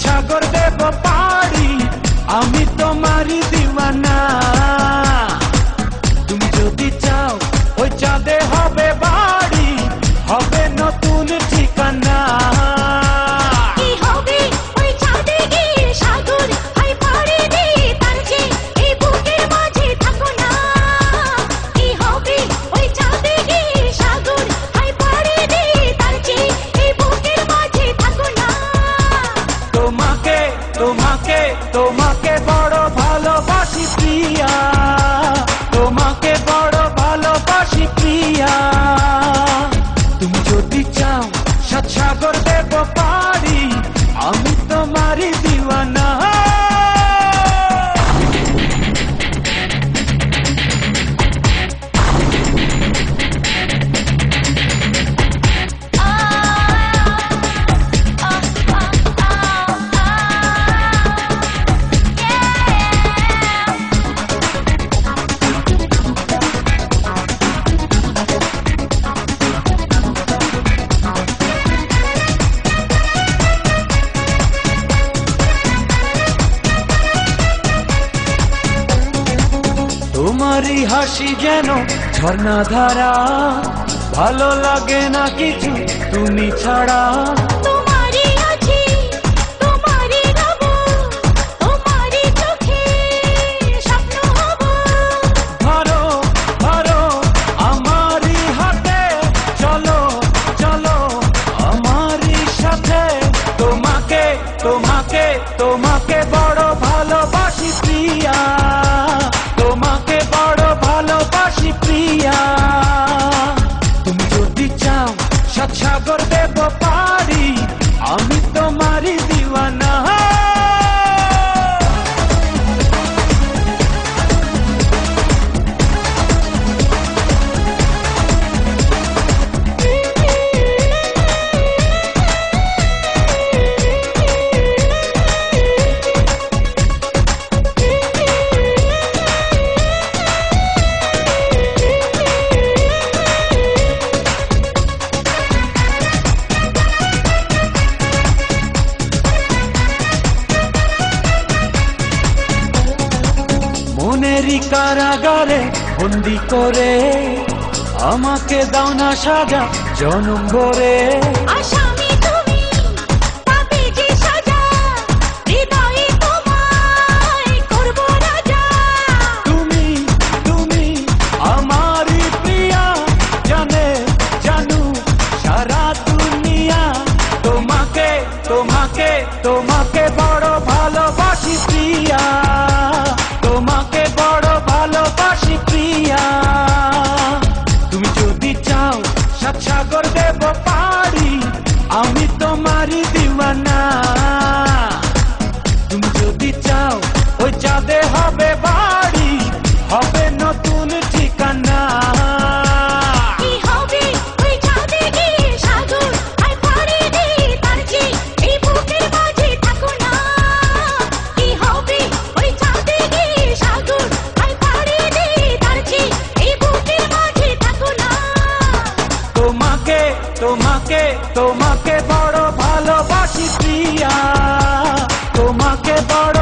সাগর দেব পাড়ি, আমি তোমারই দিওয়ানা। তুমি যদি চাও ওই চাঁদে হবে বাড়ি, হবে নতুন ঠিকানা। তোমাকে তোমাকে তোমাকে বড় ভালোবাসি প্রিয়া, তোমাকে বড় ভালোবাসি প্রিয়া। তুমি যদি চাও সাত সাগর দেব পাড়ি, আমি তোমারই দিওয়ানা। তোমারই হাসি যেন ঝর্ণা ধারা, ভালো লাগে না কিছু তুমি ছাড়া। ধরো ধরো আমারই হাতে, চলো চলো আমারই সাথে। তোমাকে তোমাকে তোমাকে বড় ভালোবাসি প্রিয়া, তোমাকে বড় ভালোবাসি প্রিয়া। তুমি যদি চাও সাত সাগর দেব পাড়ি, আমি তোমারই দিওয়ানা। মনেরই কারাগারে বন্দি করে, আমাকে দাও না সাজা জনম ভরে। তুমি তুমি আমারই প্রিয়া, জানে জানু সারা দুনিয়া। তোমাকে তোমাকে তোমাকে বড় ভালোবাসি প্রিয়া, তোমাকে বড় ভালোবাসি প্রিয়া। তুমি যদি চাও সাত সাগর দেব পাড়ি, আমি তোমারই দিওয়ানা। তুমি যদি চাও ওই চাঁদে হবে বাড়ি, হবে নতুন ঠিকানা। তোমাকে তোমাকে তোমাকে বড় ভালোবাসি প্রিয়া, তোমাকে বড়